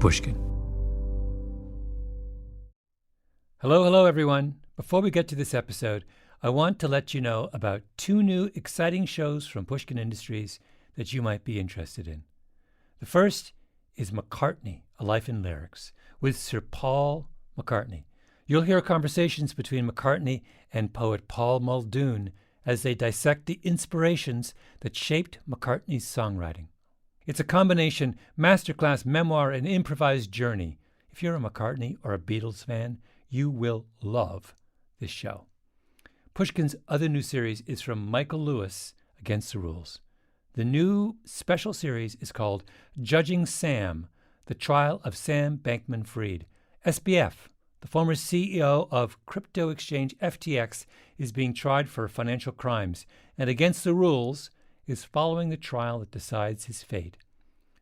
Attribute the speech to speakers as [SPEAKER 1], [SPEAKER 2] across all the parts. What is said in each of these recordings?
[SPEAKER 1] Pushkin. Hello, everyone. Before we get to this episode, I want to let you know about two new exciting shows from Pushkin Industries that you might be interested in. The first is McCartney, A Life in Lyrics, with Sir Paul McCartney. You'll hear conversations between McCartney and poet Paul Muldoon as they dissect the inspirations that shaped McCartney's songwriting. It's a combination masterclass memoir and improvised journey. If you're a McCartney or a Beatles fan, you will love this show. Pushkin's other new series is from Michael Lewis, Against the Rules. The new special series is called Judging Sam, The Trial of Sam Bankman-Fried. SBF, the former CEO of crypto exchange FTX, is being tried for financial crimes, and Against the Rules is following the trial that decides his fate.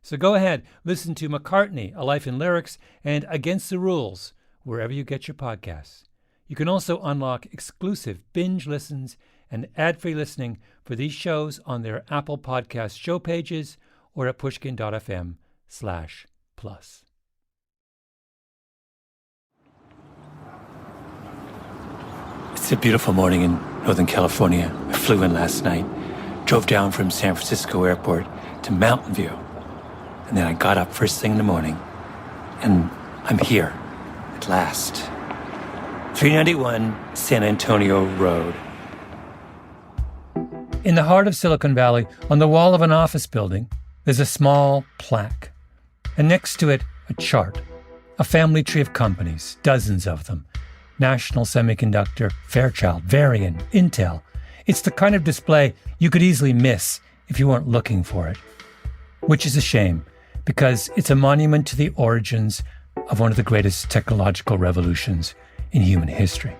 [SPEAKER 1] So go ahead, listen to McCartney, A Life in Lyrics, and Against the Rules, wherever you get your podcasts. You can also unlock exclusive binge listens and ad-free listening for these shows on their Apple Podcast show pages or at pushkin.fm/plus. It's a beautiful morning in Northern California. I flew in last night, drove down from San Francisco Airport to Mountain View, and then I got up first thing in the morning, and I'm here at last. 391 San Antonio Road. In the heart of Silicon Valley, on the wall of an office building, there's a small plaque, and next to it, a chart, a family tree of companies, dozens of them. National Semiconductor, Fairchild, Varian, Intel. It's the kind of display you could easily miss if you weren't looking for it. Which is a shame, because it's a monument to the origins of one of the greatest technological revolutions in human history.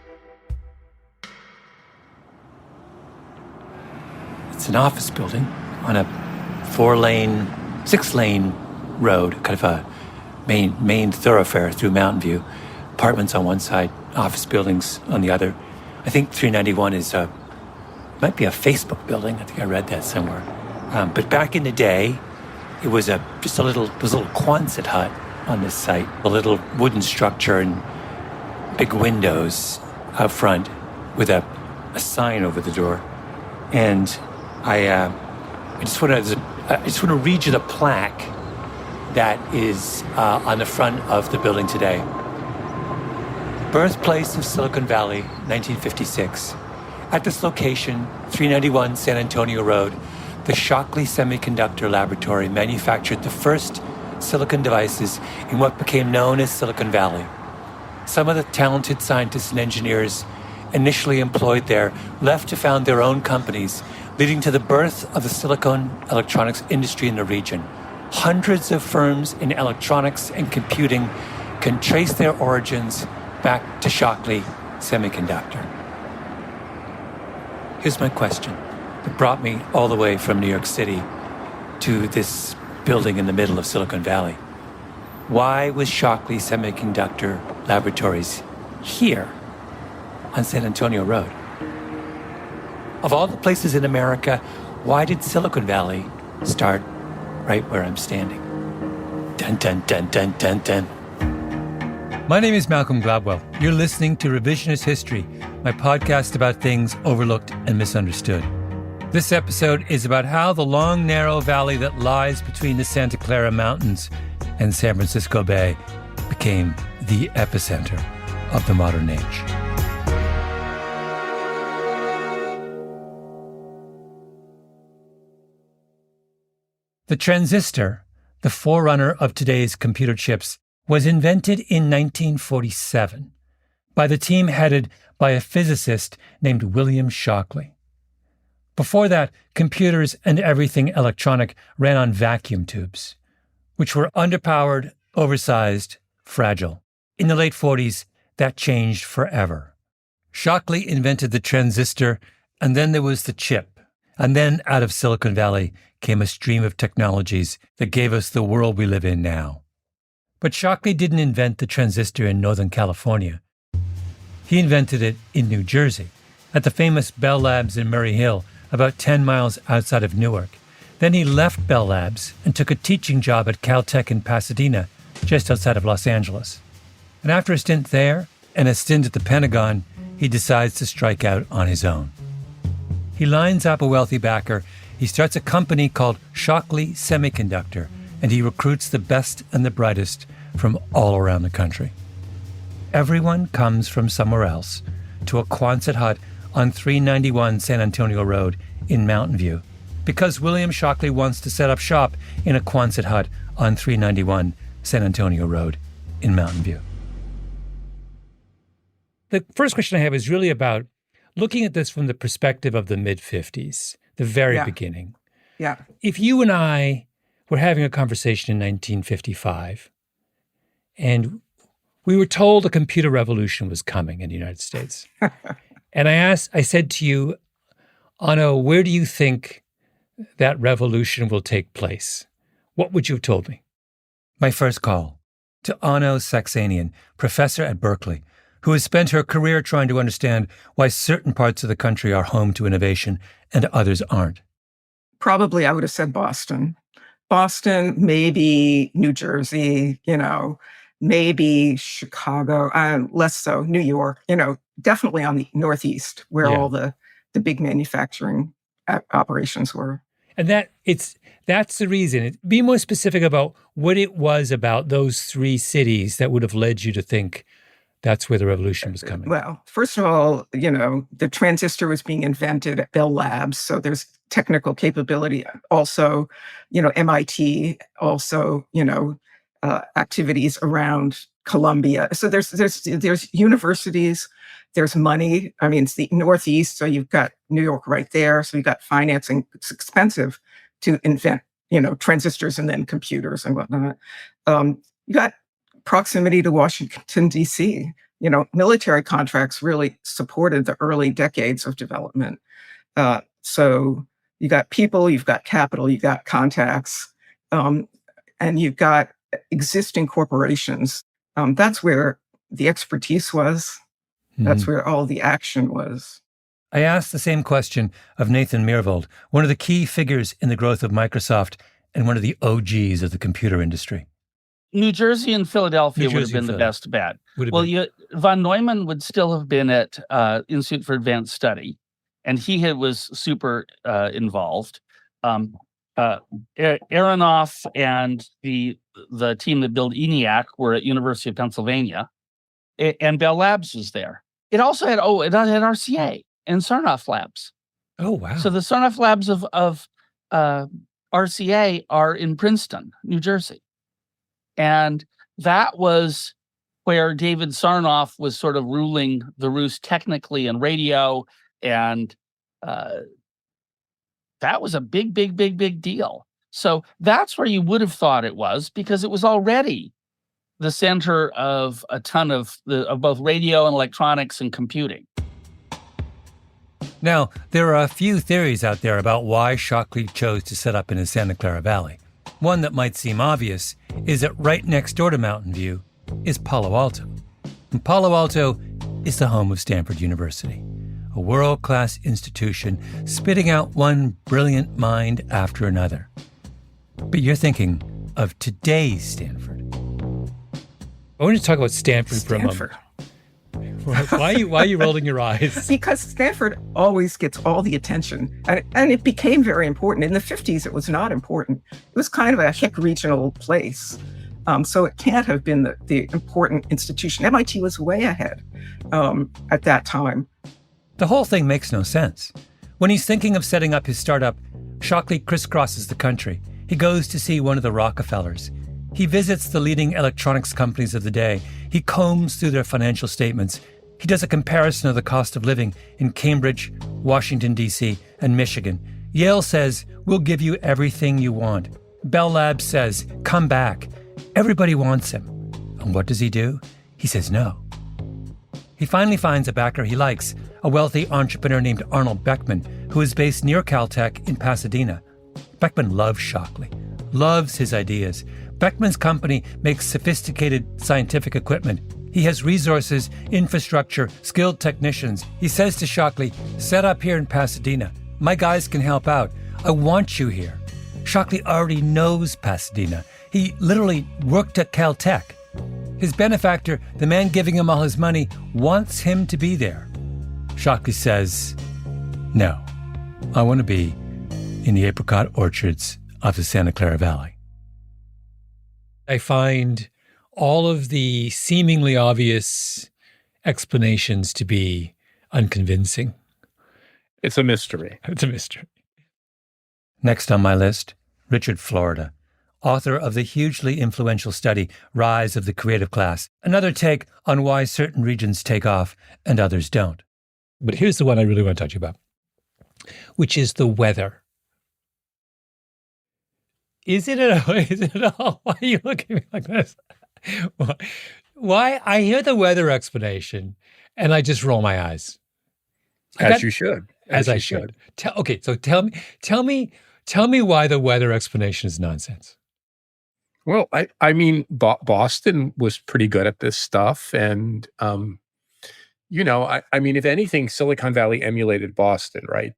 [SPEAKER 1] It's an office building on a 6-lane road, kind of a main thoroughfare through Mountain View. Apartments on one side, office buildings on the other. I think 391 might be a Facebook building. I think I read that somewhere. But back in the day, it was just a little Quonset hut on this site, a little wooden structure and big windows out front with a sign over the door. And I just want to read you the plaque that is on the front of the building today. Birthplace of Silicon Valley, 1956. At this location, 391 San Antonio Road, the Shockley Semiconductor Laboratory manufactured the first silicon devices in what became known as Silicon Valley. Some of the talented scientists and engineers initially employed there left to found their own companies, leading to the birth of the silicon electronics industry in the region. Hundreds of firms in electronics and computing can trace their origins back to Shockley Semiconductor. Here's my question that brought me all the way from New York City to this building in the middle of Silicon Valley. Why was Shockley Semiconductor Laboratories here on San Antonio Road? Of all the places in America, why did Silicon Valley start right where I'm standing? Dun, dun, dun, dun, dun, dun. My name is Malcolm Gladwell. You're listening to Revisionist History, my podcast about things overlooked and misunderstood. This episode is about how the long, narrow valley that lies between the Santa Clara Mountains and San Francisco Bay became the epicenter of the modern age. The transistor, the forerunner of today's computer chips, was invented in 1947 by the team headed by a physicist named William Shockley. Before that, computers and everything electronic ran on vacuum tubes, which were underpowered, oversized, fragile. In the late 40s, that changed forever. Shockley invented the transistor, and then there was the chip. And then out of Silicon Valley came a stream of technologies that gave us the world we live in now. But Shockley didn't invent the transistor in Northern California. He invented it in New Jersey, at the famous Bell Labs in Murray Hill, about 10 miles outside of Newark. Then he left Bell Labs and took a teaching job at Caltech in Pasadena just outside of Los Angeles. And after a stint there and a stint at the Pentagon, he decides to strike out on his own. He lines up a wealthy backer. He starts a company called Shockley Semiconductor, and he recruits the best and the brightest from all around the country. Everyone comes from somewhere else to a Quonset hut on 391 San Antonio Road in Mountain View, because William Shockley wants to set up shop in a Quonset hut on 391 San Antonio Road in Mountain View. The first question I have is really about looking at this from the perspective of the mid-50s, the very beginning.
[SPEAKER 2] Yeah.
[SPEAKER 1] If you and I were having a conversation in 1955 and we were told a computer revolution was coming in the United States, and I said to you, Anno, where do you think that revolution will take place? What would you have told me? My first call to Anno Saxenian, professor at Berkeley, who has spent her career trying to understand why certain parts of the country are home to innovation and others aren't.
[SPEAKER 2] Probably I would have said Boston. Boston, maybe New Jersey, maybe Chicago, less so, New York, definitely on the Northeast where all the big manufacturing operations were.
[SPEAKER 1] And that's the reason. Be more specific about what it was about those three cities that would have led you to think that's where the revolution was coming.
[SPEAKER 2] Well, first of all, the transistor was being invented at Bell Labs, so there's technical capability. Also, MIT, also, activities around Columbia. So there's universities, there's money. I mean, it's the Northeast, so you've got New York right there. So you've got financing. It's expensive to invent, transistors and then computers and whatnot. You got proximity to Washington, D.C. Military contracts really supported the early decades of development. So you got people, you've got capital, you've got contacts, and you've got existing corporations. That's where the expertise was. That's where all the action was.
[SPEAKER 1] I asked the same question of Nathan Myhrvold, one of the key figures in the growth of Microsoft and one of the OGs of the computer industry.
[SPEAKER 3] New Jersey and Philadelphia would have been the best bet. Von Neumann would still have been at Institute for Advanced Study, and he was super involved. Aronoff and the team that built ENIAC were at University of Pennsylvania, and Bell Labs was there. It also had RCA and Sarnoff Labs.
[SPEAKER 1] Oh, wow.
[SPEAKER 3] So the Sarnoff Labs of RCA are in Princeton, New Jersey. And that was where David Sarnoff was sort of ruling the roost technically in radio. And that was a big, big, big, big deal. So that's where you would have thought it was, because it was already the center of a ton of both radio and electronics and computing.
[SPEAKER 1] Now, there are a few theories out there about why Shockley chose to set up in the Santa Clara Valley. One that might seem obvious is that right next door to Mountain View is Palo Alto. And Palo Alto is the home of Stanford University, a world-class institution spitting out one brilliant mind after another. But you're thinking of today's Stanford. I want to talk about Stanford for a moment. Why are you rolling your eyes?
[SPEAKER 2] Because Stanford always gets all the attention. And it became very important. In the 50s, it was not important. It was kind of a hick regional place. So it can't have been the important institution. MIT was way ahead at that time.
[SPEAKER 1] The whole thing makes no sense. When he's thinking of setting up his startup, Shockley crisscrosses the country. He goes to see one of the Rockefellers. He visits the leading electronics companies of the day. He combs through their financial statements. He does a comparison of the cost of living in Cambridge, Washington, D.C., and Michigan. Yale says, we'll give you everything you want. Bell Labs says, come back. Everybody wants him. And what does he do? He says no. He finally finds a backer he likes, a wealthy entrepreneur named Arnold Beckman, who is based near Caltech in Pasadena. Beckman loves Shockley, loves his ideas. Beckman's company makes sophisticated scientific equipment. He has resources, infrastructure, skilled technicians. He says to Shockley, set up here in Pasadena. My guys can help out. I want you here. Shockley already knows Pasadena. He literally worked at Caltech. His benefactor, the man giving him all his money, wants him to be there. Shockley says, no, I want to be in the apricot orchards of the Santa Clara Valley. I find all of the seemingly obvious explanations to be unconvincing.
[SPEAKER 4] It's a mystery.
[SPEAKER 1] It's a mystery. Next on my list, Richard Florida, author of the hugely influential study, Rise of the Creative Class, another take on why certain regions take off and others don't. But here's the one I really want to talk to you about, which is the weather. Is it at all? Why are you looking at me like this? Why? I hear the weather explanation and I just roll my eyes.
[SPEAKER 4] You should.
[SPEAKER 1] As I should. Okay, so tell me why the weather explanation is nonsense.
[SPEAKER 4] Well, I mean, Boston was pretty good at this stuff. And, I mean, if anything, Silicon Valley emulated Boston, right?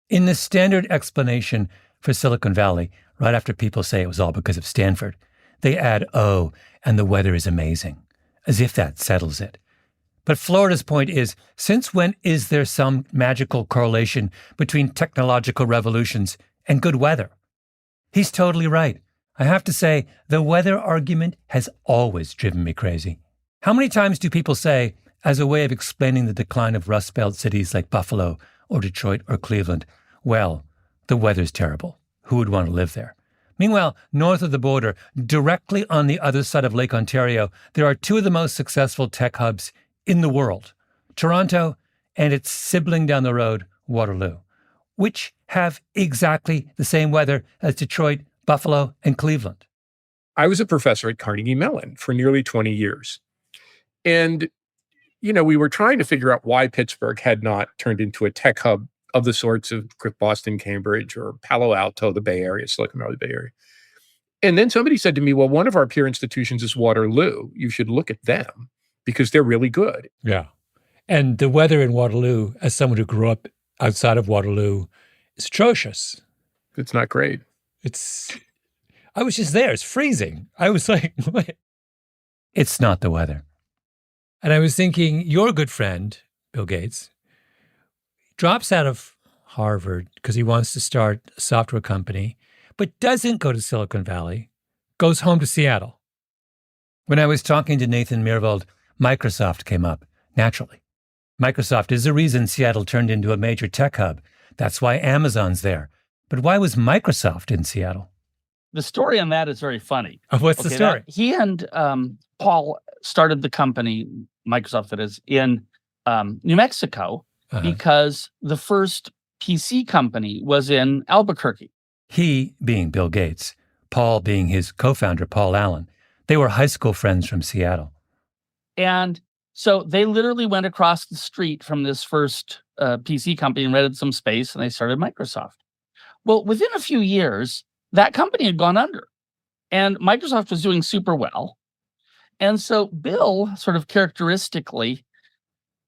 [SPEAKER 1] In the standard explanation for Silicon Valley, right after people say it was all because of Stanford, they add, oh, and the weather is amazing, as if that settles it. But Florida's point is, since when is there some magical correlation between technological revolutions and good weather? He's totally right. I have to say, the weather argument has always driven me crazy. How many times do people say, as a way of explaining the decline of Rust Belt cities like Buffalo or Detroit or Cleveland, well, the weather's terrible. Who would want to live there? Meanwhile, north of the border, directly on the other side of Lake Ontario, there are two of the most successful tech hubs in the world, Toronto and its sibling down the road, Waterloo, which have exactly the same weather as Detroit, Buffalo, and Cleveland.
[SPEAKER 4] I was a professor at Carnegie Mellon for nearly 20 years. And, we were trying to figure out why Pittsburgh had not turned into a tech hub of the sorts of Boston, Cambridge, or Palo Alto, the Bay Area, Silicon Valley Bay Area. And then somebody said to me, well, one of our peer institutions is Waterloo. You should look at them because they're really good.
[SPEAKER 1] Yeah. And the weather in Waterloo, as someone who grew up outside of Waterloo, is atrocious.
[SPEAKER 4] It's not great.
[SPEAKER 1] I was just there. It's freezing. I was like, what? It's not the weather. And I was thinking, your good friend, Bill Gates, drops out of Harvard because he wants to start a software company, but doesn't go to Silicon Valley, goes home to Seattle. When I was talking to Nathan Myhrvold, Microsoft came up, naturally. Microsoft is the reason Seattle turned into a major tech hub. That's why Amazon's there. But why was Microsoft in Seattle?
[SPEAKER 3] The story on that is very funny.
[SPEAKER 1] What's the story?
[SPEAKER 3] He and Paul started the company, Microsoft that is, in New Mexico because the first PC company was in Albuquerque.
[SPEAKER 1] He being Bill Gates, Paul being his co-founder, Paul Allen. They were high school friends from Seattle.
[SPEAKER 3] And so they literally went across the street from this first PC company and rented some space, and they started Microsoft. Well, within a few years, that company had gone under, and Microsoft was doing super well. And so Bill sort of characteristically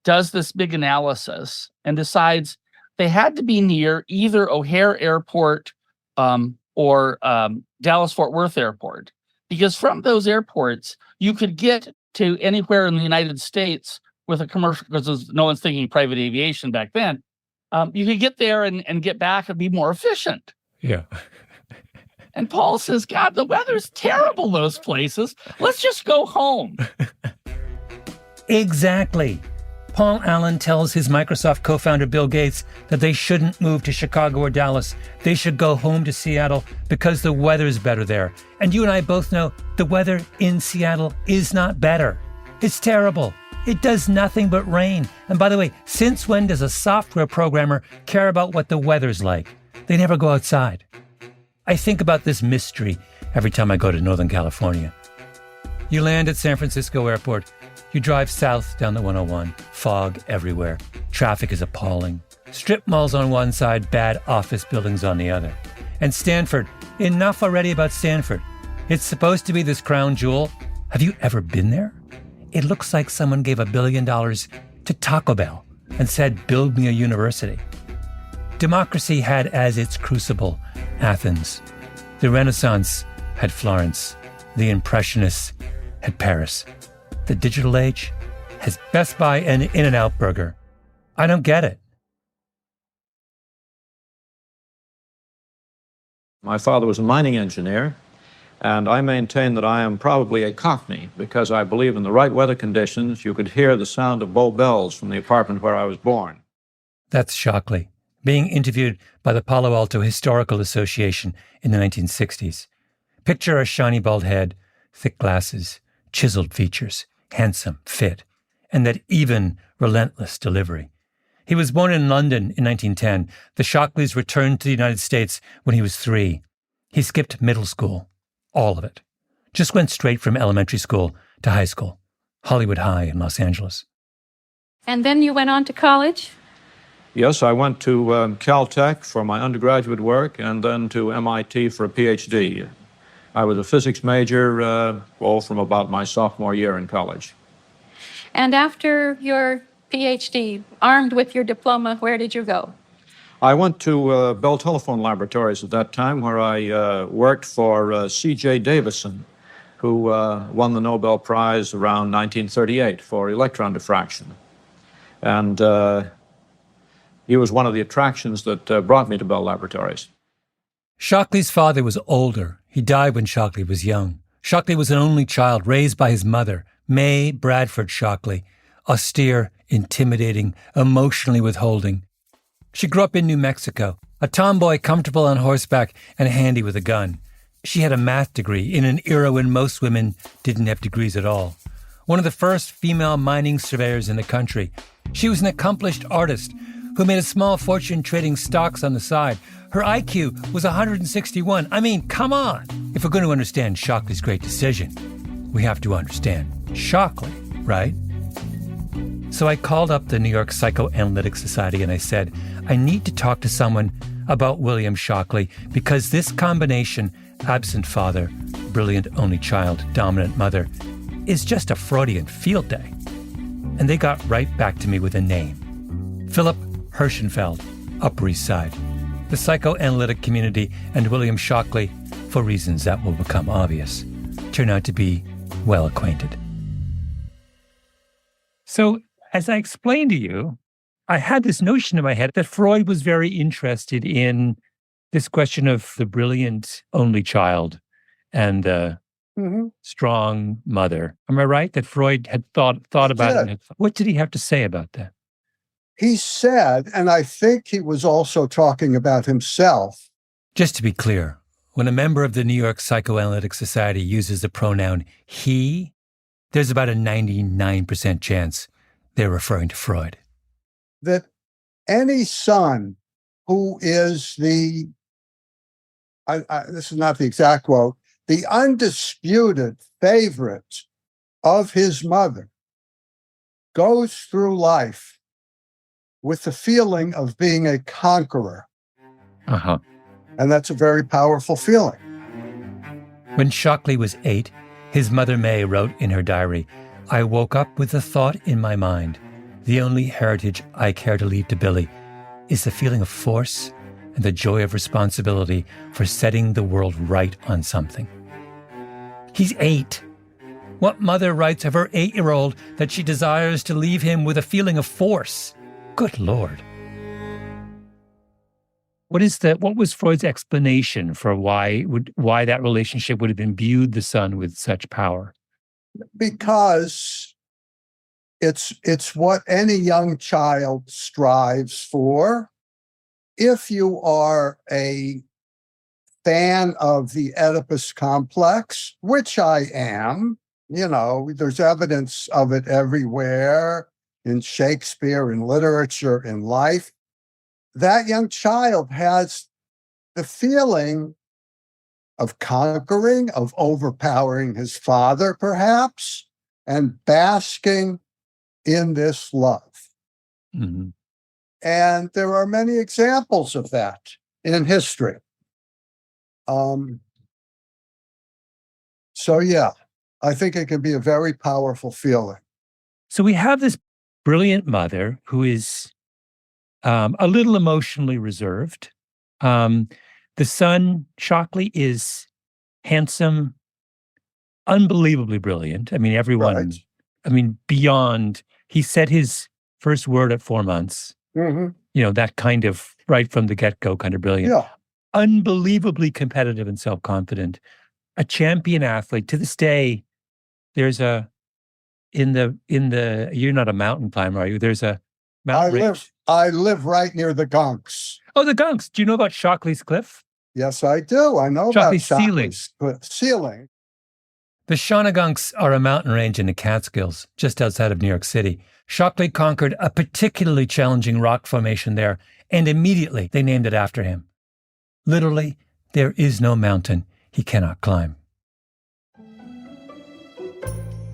[SPEAKER 3] does this big analysis and decides they had to be near either O'Hare Airport or Dallas-Fort Worth Airport, because from those airports, you could get to anywhere in the United States with a commercial, because no one's thinking private aviation back then. You could get there and get back and be more efficient.
[SPEAKER 1] Yeah.
[SPEAKER 3] And Paul says, God, the weather's terrible, those places. Let's just go home.
[SPEAKER 1] Exactly. Paul Allen tells his Microsoft co-founder Bill Gates that they shouldn't move to Chicago or Dallas. They should go home to Seattle because the weather's better there. And you and I both know the weather in Seattle is not better. It's terrible. It does nothing but rain. And by the way, since when does a software programmer care about what the weather's like? They never go outside. I think about this mystery every time I go to Northern California. You land at San Francisco Airport. You drive south down the 101. Fog everywhere. Traffic is appalling. Strip malls on one side, bad office buildings on the other. And Stanford. Enough already about Stanford. It's supposed to be this crown jewel. Have you ever been there? It looks like someone gave $1 billion to Taco Bell and said, build me a university. Democracy had as its crucible Athens. The Renaissance had Florence. The Impressionists had Paris. The digital age has Best Buy and In-N-Out Burger. I don't get it.
[SPEAKER 5] My father was a mining engineer, and I maintain that I am probably a Cockney because I believe in the right weather conditions, you could hear the sound of Bow Bells from the apartment where I was born.
[SPEAKER 1] That's Shockley, being interviewed by the Palo Alto Historical Association in the 1960s. Picture a shiny bald head, thick glasses, chiseled features, handsome, fit, and that even, relentless delivery. He was born in London in 1910. The Shockleys returned to the United States when he was 3. He skipped middle school, all of it. Just went straight from elementary school to high school, Hollywood High in Los Angeles.
[SPEAKER 6] And then you went on to college?
[SPEAKER 5] Yes, I went to Caltech for my undergraduate work and then to MIT for a PhD. I was a physics major from about my sophomore year in college.
[SPEAKER 6] And after your PhD, armed with your diploma, where did you go?
[SPEAKER 5] I went to Bell Telephone Laboratories at that time, where I worked for C.J. Davison, who won the Nobel Prize around 1938 for electron diffraction. And he was one of the attractions that brought me to Bell Laboratories.
[SPEAKER 1] Shockley's father was older. He died when Shockley was young. Shockley was an only child raised by his mother, May Bradford Shockley, austere, intimidating, emotionally withholding. She grew up in New Mexico, a tomboy comfortable on horseback and handy with a gun. She had a math degree in an era when most women didn't have degrees at all. One of the first female mining surveyors in the country. She was an accomplished artist who made a small fortune trading stocks on the side. Her IQ was 161. I mean, come on! If we're going to understand Shockley's great decision, we have to understand Shockley, right? So I called up the New York Psychoanalytic Society and I said, I need to talk to someone about William Shockley because this combination, absent father, brilliant only child, dominant mother, is just a Freudian field day. And they got right back to me with a name. Philip Hirschenfeld, Upper East Side. The psychoanalytic community and William Shockley, for reasons that will become obvious, turn out to be well acquainted. So, as I explained to you, I had this notion in my head that Freud was very interested in this question of the brilliant only child and the strong mother. Am I right? That Freud had thought about it. What did he have to say about that?
[SPEAKER 7] He said, and I think he was also talking about himself.
[SPEAKER 1] Just to be clear, when a member of the New York Psychoanalytic Society uses the pronoun he, there's about a 99% chance they're referring to Freud.
[SPEAKER 7] That any son who is this is not the exact quote, the undisputed favorite of his mother goes through life with the feeling of being a conqueror.
[SPEAKER 1] Uh-huh.
[SPEAKER 7] And that's a very powerful feeling.
[SPEAKER 1] When Shockley was 8, his mother May wrote in her diary, I woke up with the thought in my mind, the only heritage I care to leave to Billy is the feeling of force and the joy of responsibility for setting the world right on something. He's 8. What mother writes of her 8-year-old that she desires to leave him with a feeling of force? Good Lord. What was Freud's explanation for why that relationship would have imbued the son with such power?
[SPEAKER 7] Because it's what any young child strives for. If you are a fan of the Oedipus complex, which I am, there's evidence of it everywhere in Shakespeare, in literature, in life. That young child has the feeling of conquering, of overpowering his father, perhaps, and basking in this love.
[SPEAKER 1] Mm-hmm.
[SPEAKER 7] And there are many examples of that in history. So, yeah, I think it can be a very powerful feeling.
[SPEAKER 1] So we have this brilliant mother who is a little emotionally reserved. The son, Shockley, is handsome, unbelievably brilliant. I mean, everyone,
[SPEAKER 7] Right.
[SPEAKER 1] I mean, beyond, he said his first word at 4 months, that kind of right from the get-go kind of brilliant.
[SPEAKER 7] Yeah.
[SPEAKER 1] Unbelievably competitive and self-confident, a champion athlete. To this day, there's in the you're not a mountain climber, are you? There's a mountain range.
[SPEAKER 7] I live right near the Gunks.
[SPEAKER 1] Oh, the Gunks. Do you know about Shockley's Cliff?
[SPEAKER 7] Yes, I do. I know
[SPEAKER 1] Shockley's
[SPEAKER 7] about
[SPEAKER 1] Ceiling.
[SPEAKER 7] Shockley's Ceiling.
[SPEAKER 1] The Shawnagunks are a mountain range in the Catskills, just outside of New York City. Shockley conquered a particularly challenging rock formation there, and immediately they named it after him. Literally, there is no mountain he cannot climb.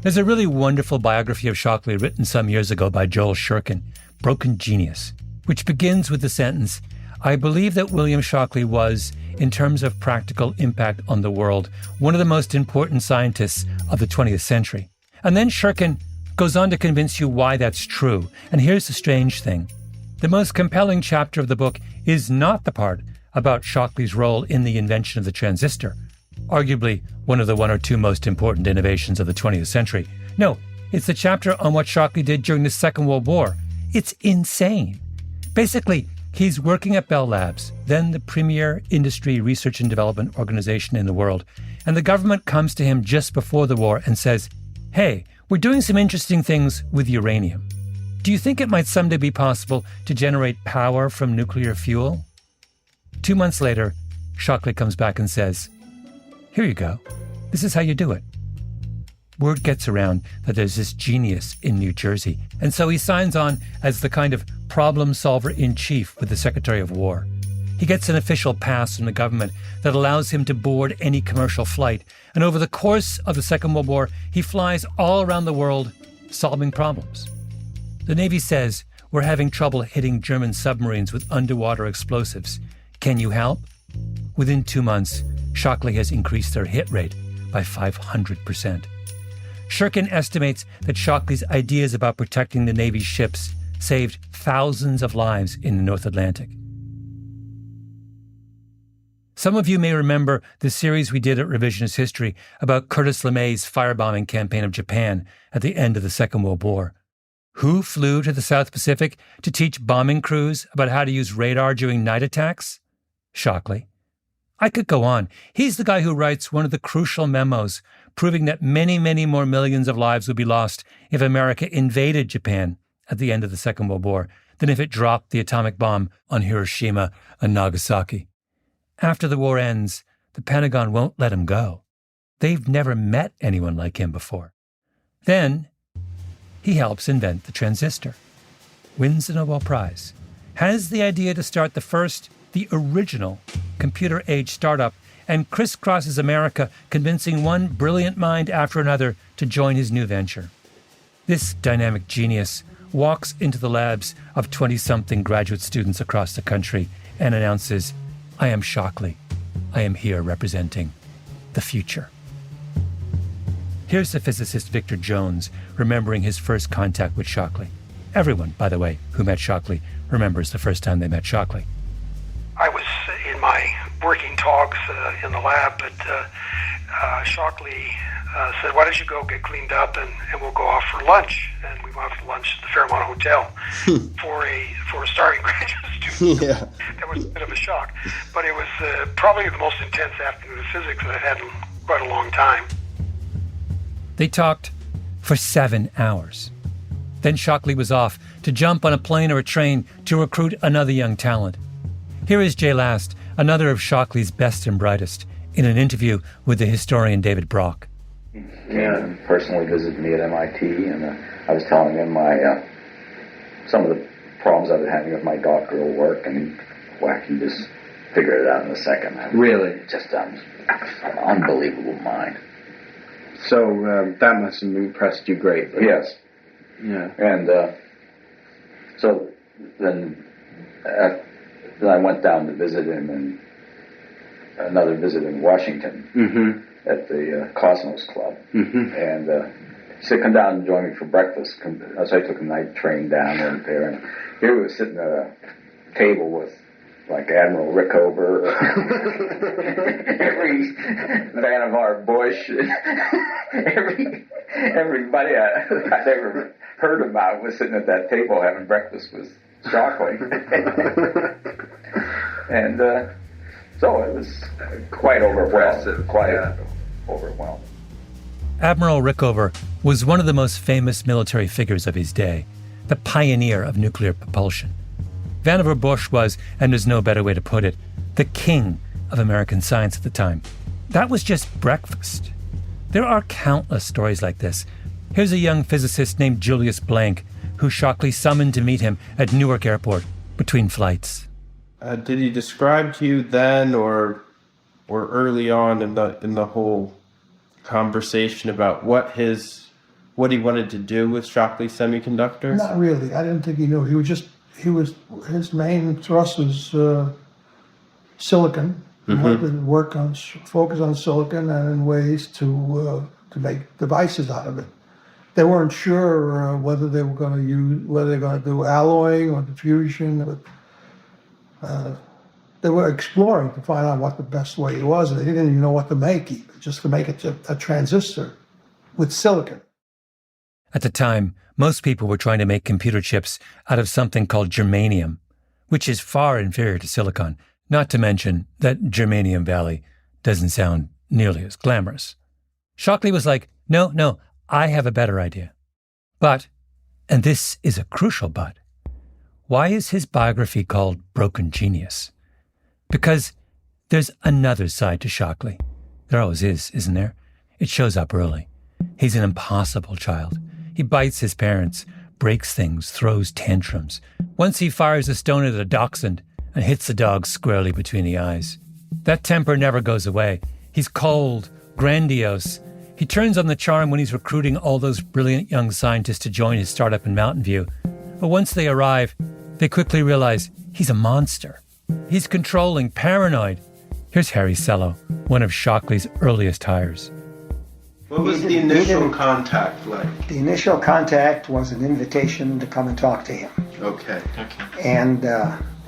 [SPEAKER 1] There's a really wonderful biography of Shockley written some years ago by Joel Shurkin, Broken Genius, which begins with the sentence, "I believe that William Shockley was, in terms of practical impact on the world, one of the most important scientists of the 20th century." And then Shurkin goes on to convince you why that's true. And here's the strange thing. The most compelling chapter of the book is not the part about Shockley's role in the invention of the transistor, arguably one of the one or two most important innovations of the 20th century. No, it's the chapter on what Shockley did during the Second World War. It's insane. Basically, he's working at Bell Labs, then the premier industry research and development organization in the world, and the government comes to him just before the war and says, "Hey, we're doing some interesting things with uranium. Do you think it might someday be possible to generate power from nuclear fuel?" 2 months later, Shockley comes back and says, "Here you go. This is how you do it." Word gets around that there's this genius in New Jersey, and so he signs on as the kind of problem solver in chief with the Secretary of War. He gets an official pass from the government that allows him to board any commercial flight, and over the course of the Second World War, he flies all around the world solving problems. The Navy says, "We're having trouble hitting German submarines with underwater explosives. Can you help?" Within 2 months, Shockley has increased their hit rate by 500%. Shurkin estimates that Shockley's ideas about protecting the Navy's ships saved thousands of lives in the North Atlantic. Some of you may remember the series we did at Revisionist History about Curtis LeMay's firebombing campaign of Japan at the end of the Second World War. Who flew to the South Pacific to teach bombing crews about how to use radar during night attacks? Shockley. I could go on. He's the guy who writes one of the crucial memos proving that many, many more millions of lives would be lost if America invaded Japan at the end of the Second World War than if it dropped the atomic bomb on Hiroshima and Nagasaki. After the war ends, the Pentagon won't let him go. They've never met anyone like him before. Then, he helps invent the transistor, wins the Nobel Prize, has the idea to start the original computer-age startup, and crisscrosses America, convincing one brilliant mind after another to join his new venture. This dynamic genius walks into the labs of 20-something graduate students across the country and announces, "I am Shockley. I am here representing the future." Here's the physicist Victor Jones remembering his first contact with Shockley. Everyone, by the way, who met Shockley remembers the first time they met Shockley.
[SPEAKER 8] I was in my working talks in the lab, but Shockley said, "Why don't you go get cleaned up and we'll go off for lunch?" And we went off for lunch at the Fairmont Hotel for a starting graduate student.
[SPEAKER 9] Yeah.
[SPEAKER 8] That was a bit of a shock, but it was probably the most intense afternoon of physics that I've had in quite a long time.
[SPEAKER 1] They talked for 7 hours. Then Shockley was off to jump on a plane or a train to recruit another young talent. Here is Jay Last, another of Shockley's best and brightest, in an interview with the historian David Brock.
[SPEAKER 10] Yeah, personally visited me at MIT, and I was telling him some of the problems I was having with my doctoral work, and he just figured it out in a second.
[SPEAKER 9] Really?
[SPEAKER 10] Just an unbelievable mind.
[SPEAKER 9] So that must have impressed you greatly.
[SPEAKER 10] Yes.
[SPEAKER 9] Yeah.
[SPEAKER 10] And so then I went down to visit him, and another visit in Washington at the Cosmos Club. And he said, "Come down and join me for breakfast." So I took a night train down there, and here we were sitting at a table with like Admiral Rickover, every man Vannevar Bush. Everybody I'd ever heard about was sitting at that table having breakfast with Shockley. And so it was quite overwhelming. Overwhelming.
[SPEAKER 1] Admiral Rickover was one of the most famous military figures of his day, the pioneer of nuclear propulsion. Vannevar Bush was, and there's no better way to put it, the king of American science at the time. That was just breakfast. There are countless stories like this. Here's a young physicist named Julius Blank, who Shockley summoned to meet him at Newark Airport between flights.
[SPEAKER 11] Did he describe to you then or early on in the whole conversation about what he wanted to do with Shockley Semiconductor?
[SPEAKER 7] Not really. I didn't think he knew. His main thrust was silicon. He wanted to focus on silicon and in ways to make devices out of it. They weren't sure whether they were going to do alloying or diffusion, but they were exploring to find out what the best way was. They didn't even know what to make, even, just to make it a transistor with silicon.
[SPEAKER 1] At the time, most people were trying to make computer chips out of something called germanium, which is far inferior to silicon, not to mention that Germanium Valley doesn't sound nearly as glamorous. Shockley was like, no, I have a better idea. But, and this is a crucial but, why is his biography called Broken Genius? Because there's another side to Shockley. There always is, isn't there? It shows up early. He's an impossible child. He bites his parents, breaks things, throws tantrums. Once he fires a stone at a dachshund and hits the dog squarely between the eyes. That temper never goes away. He's cold, grandiose. He turns on the charm when he's recruiting all those brilliant young scientists to join his startup in Mountain View. But once they arrive, they quickly realize he's a monster. He's controlling, paranoid. Here's Harry Sello, one of Shockley's earliest hires.
[SPEAKER 11] What was the initial contact like?
[SPEAKER 12] The initial contact was an invitation to come and talk to him.
[SPEAKER 11] Okay.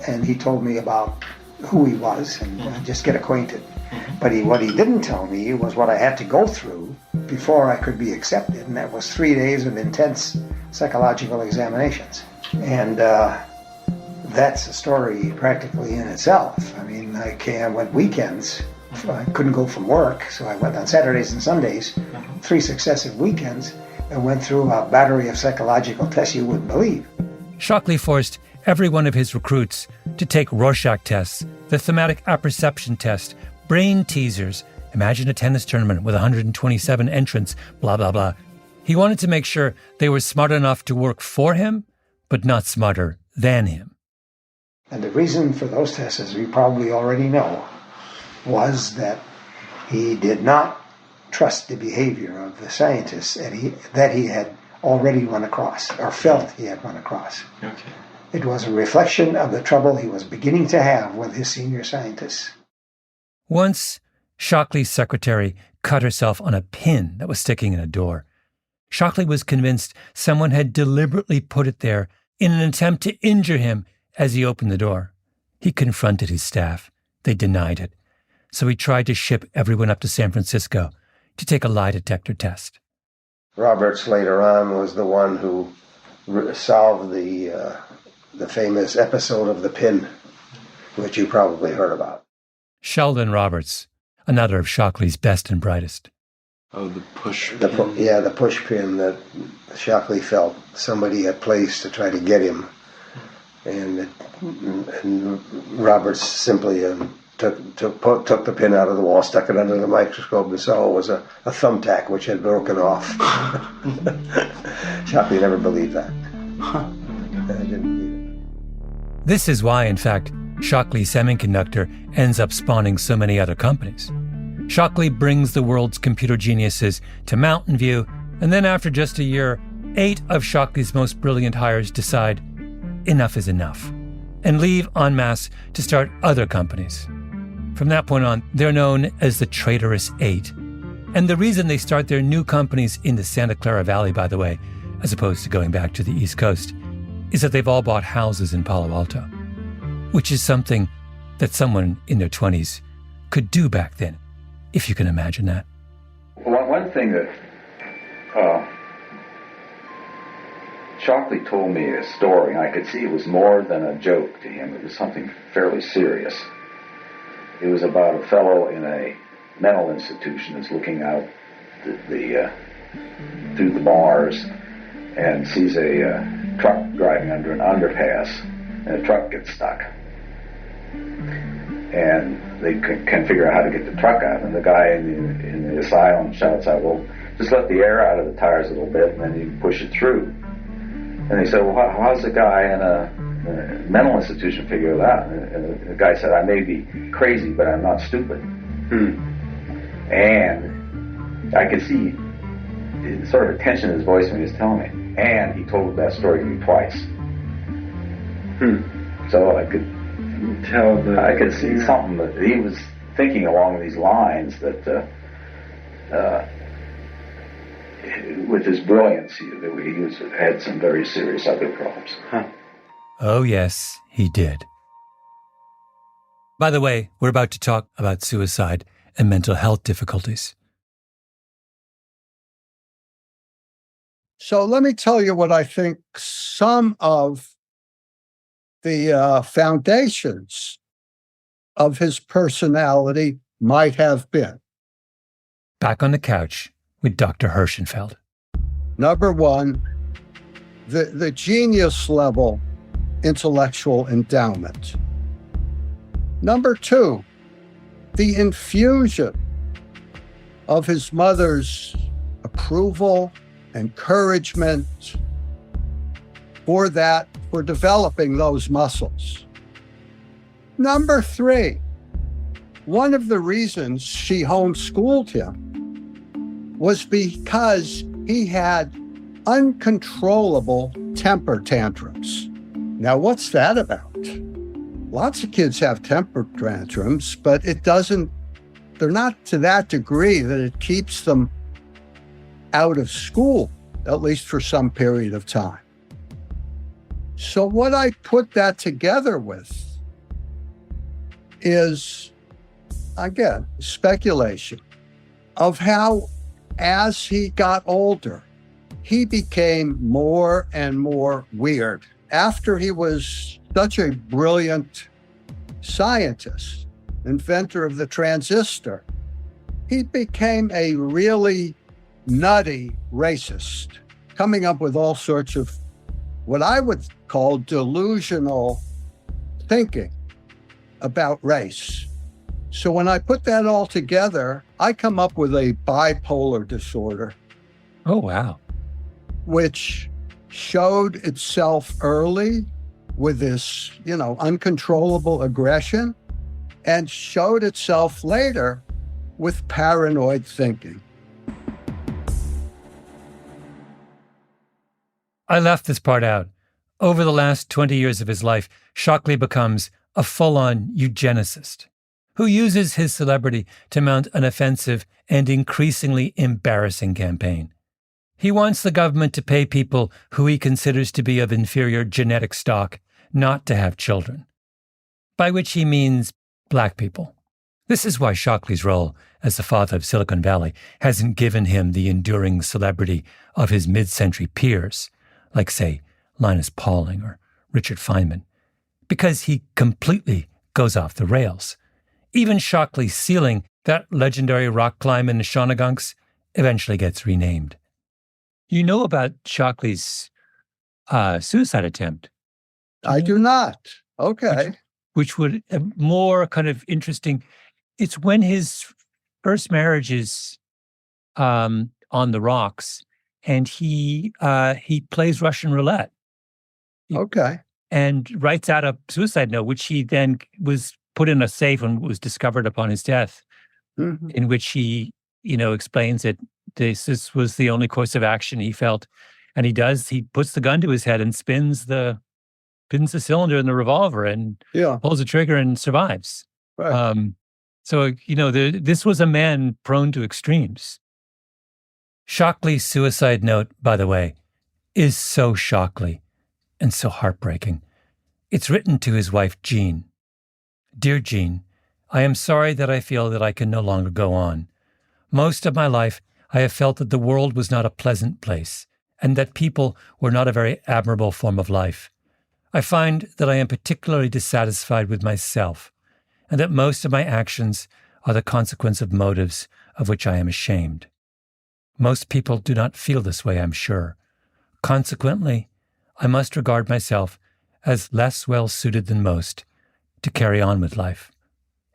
[SPEAKER 12] And he told me about who he was and just get acquainted. But what he didn't tell me was what I had to go through before I could be accepted, and that was 3 days of intense psychological examinations. And that's a story practically in itself. I mean, I went weekends. I couldn't go from work, so I went on Saturdays and Sundays, 3 successive weekends, and went through a battery of psychological tests you wouldn't believe.
[SPEAKER 1] Shockley forced every one of his recruits to take Rorschach tests, the thematic apperception test, brain teasers. Imagine a tennis tournament with 127 entrants, blah, blah, blah. He wanted to make sure they were smart enough to work for him, but not smarter than him.
[SPEAKER 12] And the reason for those tests, as we probably already know, was that he did not trust the behavior of the scientists that he had already run across, or felt he had run across.
[SPEAKER 11] Okay.
[SPEAKER 12] It was a reflection of the trouble he was beginning to have with his senior scientists.
[SPEAKER 1] Once, Shockley's secretary cut herself on a pin that was sticking in a door. Shockley was convinced someone had deliberately put it there in an attempt to injure him as he opened the door. He confronted his staff. They denied it. So he tried to ship everyone up to San Francisco to take a lie detector test.
[SPEAKER 12] Roberts later on was the one who solved the famous episode of the pin, which you probably heard about.
[SPEAKER 1] Sheldon Roberts, another of Shockley's best and brightest.
[SPEAKER 11] Oh, the push pin.
[SPEAKER 12] The push pin that Shockley felt somebody had placed to try to get him. And Roberts simply took the pin out of the wall, stuck it under the microscope, and saw it was a thumbtack which had broken off. Shockley never believed that. I didn't believe it.
[SPEAKER 1] This is why, in fact, Shockley Semiconductor ends up spawning so many other companies. Shockley brings the world's computer geniuses to Mountain View, and then after just a year, 8 of Shockley's most brilliant hires decide enough is enough and leave en masse to start other companies. From that point on, they're known as the Traitorous 8. And the reason they start their new companies in the Santa Clara Valley, by the way, as opposed to going back to the East Coast, is that they've all bought houses in Palo Alto, which is something that someone in their 20s could do back then. if you can imagine that.
[SPEAKER 10] One thing that Shockley told me a story, and I could see it was more than a joke to him. It was something fairly serious. It was about a fellow in a mental institution that's looking out through the bars and sees a truck driving under an underpass, and the truck gets stuck. And they can't figure out how to get the truck out. And the guy in the asylum shouts out, "Well, just let the air out of the tires a little bit, and then you can push it through." And they said, "Well, how's a guy in a mental institution figure it out?" And the guy said, "I may be crazy, but I'm not stupid." And I could see sort of a tension in his voice when he was telling me. And he told that story to me twice. So I could I could see something that he was thinking along these lines, that with his brilliance, he had some very serious other problems.
[SPEAKER 1] Oh, yes, he did. By the way, we're about to talk about suicide and mental health difficulties.
[SPEAKER 7] So let me tell you what I think some of the foundations of his personality might have been.
[SPEAKER 1] Back on the couch with Dr. Hirschenfeld.
[SPEAKER 7] Number one, the genius level intellectual endowment. Number two, the infusion of his mother's approval, encouragement for developing those muscles. Number three, one of the reasons she homeschooled him was because he had uncontrollable temper tantrums. Now, what's that about? Lots of kids have temper tantrums, but they're not to that degree that it keeps them out of school, at least for some period of time. So what I put that together with is, again, speculation of how, as he got older, he became more and more weird. After he was such a brilliant scientist, inventor of the transistor, he became a really nutty racist, coming up with all sorts of what I would call delusional thinking about race. So when I put that all together, I come up with a bipolar disorder.
[SPEAKER 1] Oh, wow.
[SPEAKER 7] Which showed itself early with this, uncontrollable aggression, and showed itself later with paranoid thinking.
[SPEAKER 1] I left this part out. Over the last 20 years of his life, Shockley becomes a full-on eugenicist who uses his celebrity to mount an offensive and increasingly embarrassing campaign. He wants the government to pay people who he considers to be of inferior genetic stock not to have children, by which he means black people. This is why Shockley's role as the father of Silicon Valley hasn't given him the enduring celebrity of his mid-century peers, like, say, Linus Pauling or Richard Feynman, because he completely goes off the rails. Even Shockley's ceiling, that legendary rock climb in the Shawnigunks, eventually gets renamed. You know about Shockley's suicide attempt?
[SPEAKER 7] I do not. Okay.
[SPEAKER 1] Which would more kind of interesting. It's when his first marriage is on the rocks, and he plays Russian roulette.
[SPEAKER 7] Okay.
[SPEAKER 1] And writes out a suicide note, which he then was put in a safe and was discovered upon his death, in which he, explains that this was the only course of action he felt. And he puts the gun to his head and spins the cylinder in the revolver and pulls the trigger and survives.
[SPEAKER 7] Right.
[SPEAKER 1] This was a man prone to extremes. Shockley's suicide note, by the way, is so Shockley and so heartbreaking. It's written to his wife, Jean. Dear Jean, I am sorry that I feel that I can no longer go on. Most of my life, I have felt that the world was not a pleasant place, and that people were not a very admirable form of life. I find that I am particularly dissatisfied with myself, and that most of my actions are the consequence of motives of which I am ashamed. Most people do not feel this way, I'm sure. Consequently, I must regard myself as less well-suited than most to carry on with life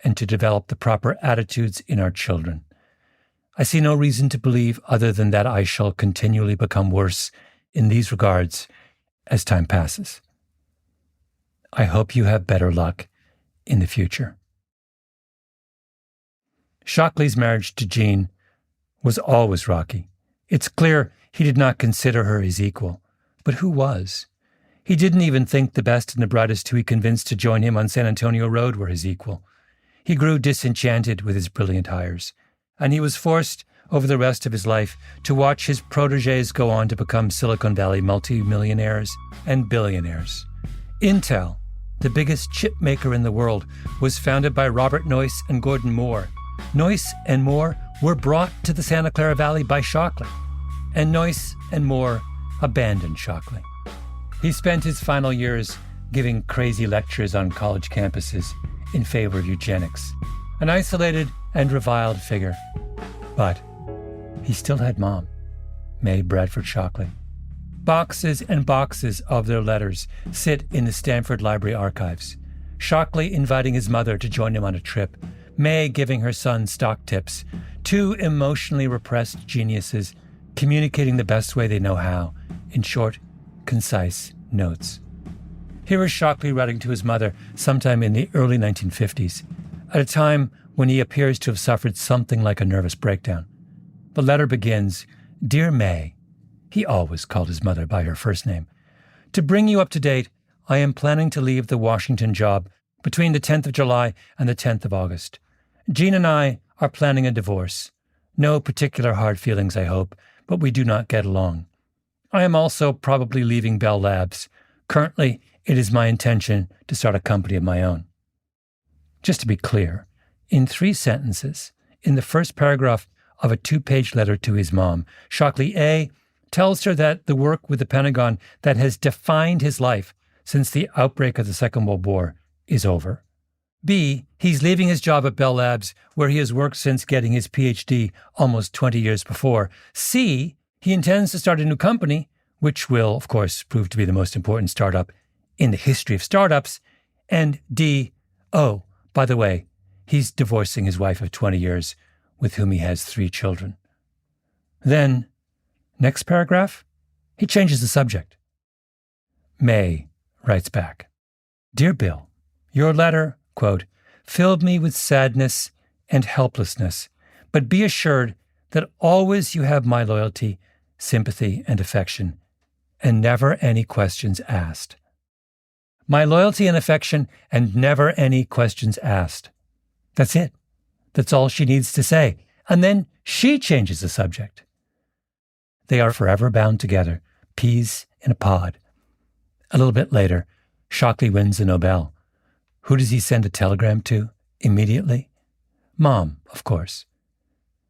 [SPEAKER 1] and to develop the proper attitudes in our children. I see no reason to believe other than that I shall continually become worse in these regards as time passes. I hope you have better luck in the future. Shockley's marriage to Jean was always rocky. It's clear he did not consider her his equal, but who was? He didn't even think the best and the brightest who he convinced to join him on San Antonio Road were his equal. He grew disenchanted with his brilliant hires, and he was forced over the rest of his life to watch his protégés go on to become Silicon Valley multimillionaires and billionaires. Intel, the biggest chip maker in the world, was founded by Robert Noyce and Gordon Moore. Noyce and Moore were brought to the Santa Clara Valley by Shockley, and Noyce and Moore abandoned Shockley. He spent his final years giving crazy lectures on college campuses in favor of eugenics, an isolated and reviled figure. But he still had Mom, May Bradford Shockley. Boxes and boxes of their letters sit in the Stanford Library archives. Shockley inviting his mother to join him on a trip, May giving her son stock tips, two emotionally repressed geniuses communicating the best way they know how, in short, concise notes. Here is Shockley writing to his mother sometime in the early 1950s, at a time when he appears to have suffered something like a nervous breakdown. The letter begins, "Dear May," he always called his mother by her first name, "to bring you up to date, I am planning to leave the Washington job between the 10th of July and the 10th of August. Jean and I are planning a divorce. No particular hard feelings, I hope, but we do not get along. I am also probably leaving Bell Labs. Currently, it is my intention to start a company of my own." Just to be clear, in 3 sentences, in the first paragraph of a 2-page letter to his mom, Shockley A. tells her that the work with the Pentagon that has defined his life since the outbreak of the Second World War is over. B. He's leaving his job at Bell Labs, where he has worked since getting his PhD almost 20 years before. C. He intends to start a new company, which will, of course, prove to be the most important startup in the history of startups. And D. Oh, by the way, he's divorcing his wife of 20 years, with whom he has 3 children. Then, next paragraph, he changes the subject. May writes back, "Dear Bill, your letter, quote, filled me with sadness and helplessness, but be assured that always you have my loyalty, sympathy, and affection, and never any questions asked." My loyalty and affection, and never any questions asked. That's it. That's all she needs to say. And then she changes the subject. They are forever bound together, peas in a pod. A little bit later, Shockley wins the Nobel. Who does he send a telegram to immediately? Mom, of course.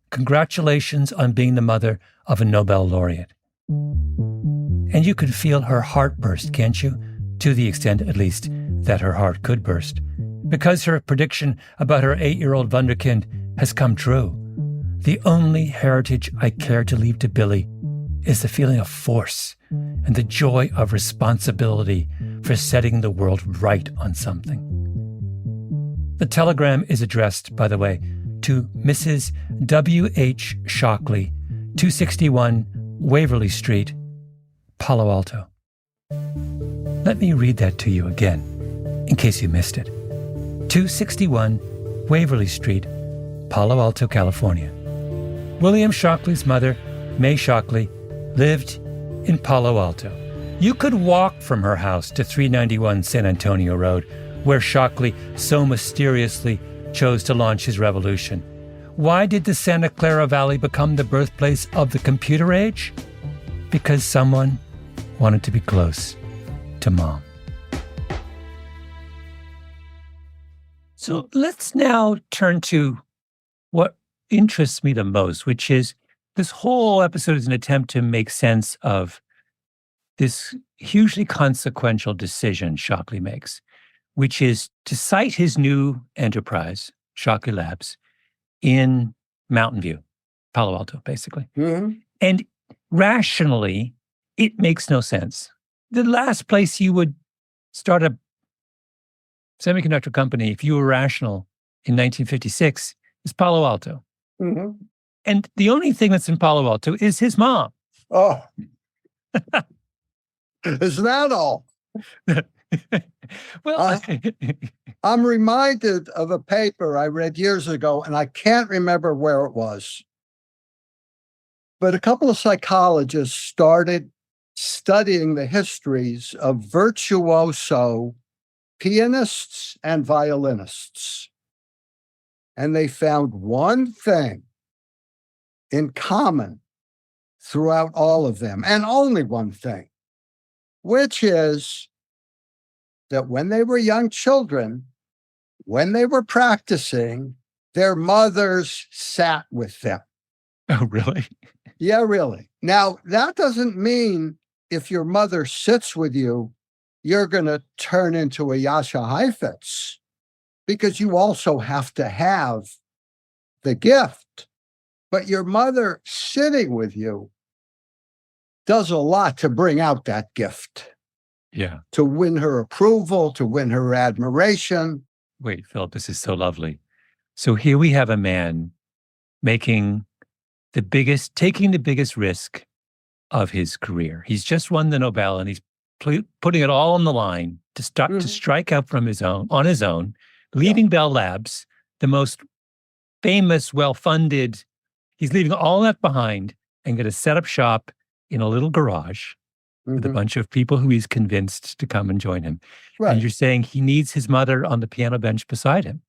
[SPEAKER 1] Congratulations on being the mother of a Nobel laureate. And you can feel her heart burst, can't you? To the extent, at least, that her heart could burst. Because her prediction about her 8-year-old wunderkind has come true. The only heritage I care to leave to Billy is the feeling of force and the joy of responsibility for setting the world right on something. The telegram is addressed, by the way, to Mrs. W.H. Shockley, 261 Waverly Street, Palo Alto. Let me read that to you again, in case you missed it. 261 Waverly Street, Palo Alto, California. William Shockley's mother, May Shockley, lived in Palo Alto. You could walk from her house to 391 San Antonio Road, where Shockley so mysteriously chose to launch his revolution. Why did the Santa Clara Valley become the birthplace of the computer age? Because someone wanted to be close to Mom. So let's now turn to what interests me the most, which is this whole episode is an attempt to make sense of this hugely consequential decision Shockley makes, which is to site his new enterprise, Shockley Labs, in Mountain View, Palo Alto, basically.
[SPEAKER 7] Mhm.
[SPEAKER 1] And rationally, it makes no sense. The last place you would start a semiconductor company, if you were rational in 1956, is Palo Alto.
[SPEAKER 7] Mhm.
[SPEAKER 1] And the only thing that's in Palo Alto is his mom.
[SPEAKER 7] Oh. Is that all?
[SPEAKER 1] Well,
[SPEAKER 7] I'm reminded of a paper I read years ago, and I can't remember where it was. But a couple of psychologists started studying the histories of virtuoso pianists and violinists. And they found one thing in common throughout all of them, and only one thing, which is that when they were young children, when they were practicing, their mothers sat with them.
[SPEAKER 1] Oh, really?
[SPEAKER 7] Yeah, really. Now, that doesn't mean if your mother sits with you, you're going to turn into a Yasha Heifetz, because you also have to have the gift. But your mother sitting with you does a lot to bring out that gift.
[SPEAKER 1] Yeah.
[SPEAKER 7] To win her approval, to win her admiration.
[SPEAKER 1] Wait, Philip, this is so lovely. So here we have a man taking the biggest risk of his career. He's just won the Nobel, and he's putting it all on the line to strike out on his own, leaving Bell Labs, the most famous, well-funded. He's leaving all that behind and going to set up shop in a little garage with a bunch of people who he's convinced to come and join him.
[SPEAKER 7] Right.
[SPEAKER 1] And you're saying he needs his mother on the piano bench beside him.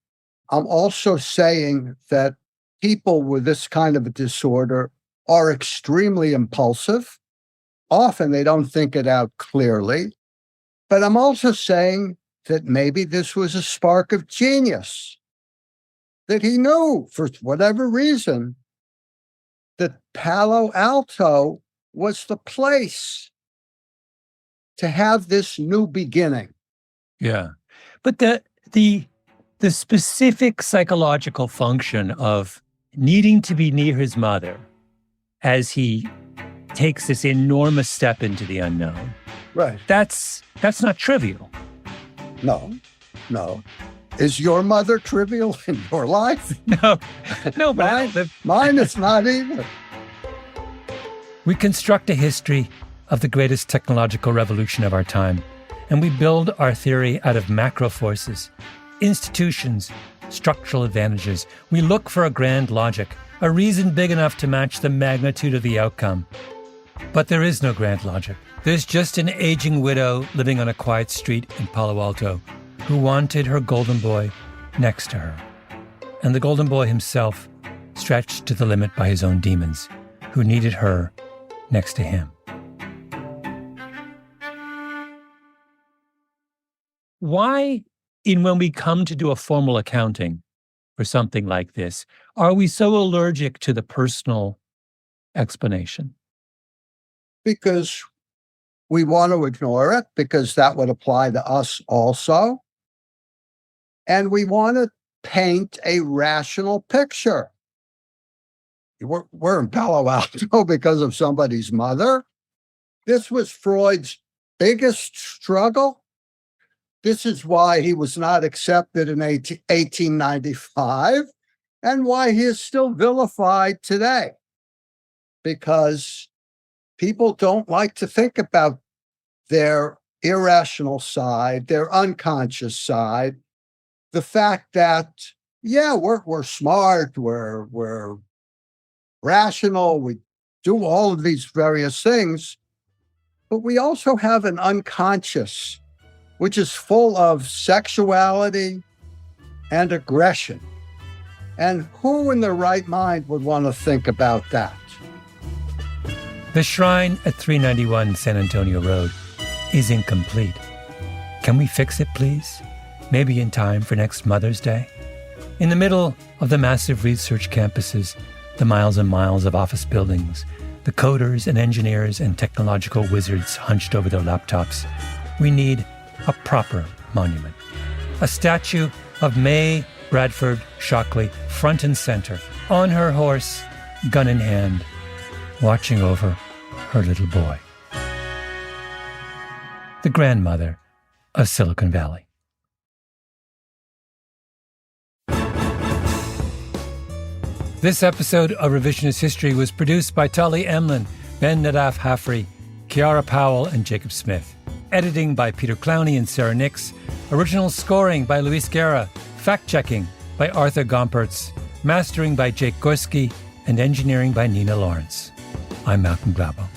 [SPEAKER 7] I'm also saying that people with this kind of a disorder are extremely impulsive. Often they don't think it out clearly. But I'm also saying that maybe this was a spark of genius, that he knew for whatever reason that Palo Alto was the place to have this new beginning.
[SPEAKER 1] Yeah. But the specific psychological function of needing to be near his mother as he takes this enormous step into the unknown.
[SPEAKER 7] Right.
[SPEAKER 1] That's not trivial.
[SPEAKER 7] No. Is your mother trivial in your life?
[SPEAKER 1] No, but
[SPEAKER 7] mine is not either.
[SPEAKER 1] We construct a history of the greatest technological revolution of our time, and we build our theory out of macro forces, institutions, structural advantages. We look for a grand logic, a reason big enough to match the magnitude of the outcome. But there is no grand logic. There's just an aging widow living on a quiet street in Palo Alto who wanted her golden boy next to her. And the golden boy himself, stretched to the limit by his own demons, who needed her next to him. Why, when we come to do a formal accounting for something like this, are we so allergic to the personal explanation?
[SPEAKER 7] Because we want to ignore it, because that would apply to us also. And we want to paint a rational picture. We're in Palo Alto because of somebody's mother. This was Freud's biggest struggle. This is why he was not accepted in 1895 and why he is still vilified today. Because people don't like to think about their irrational side, their unconscious side, the fact that, yeah, we're smart, we're rational, we do all of these various things, but we also have an unconscious, which is full of sexuality and aggression. And who in their right mind would want to think about that?
[SPEAKER 1] The shrine at 391 San Antonio Road is incomplete. Can we fix it, please? maybe in time for next Mother's Day. In the middle of the massive research campuses, the miles and miles of office buildings, the coders and engineers and technological wizards hunched over their laptops, we need a proper monument. A statue of May Bradford Shockley, front and center, on her horse, gun in hand, watching over her little boy. The grandmother of Silicon Valley. This episode of Revisionist History was produced by Tali Emlin, Ben Nadaf Hafri, Kiara Powell, and Jacob Smith. Editing by Peter Clowney and Sarah Nix. Original scoring by Luis Guerra. Fact-checking by Arthur Gompertz. Mastering by Jake Gorski. And engineering by Nina Lawrence. I'm Malcolm Gladwell.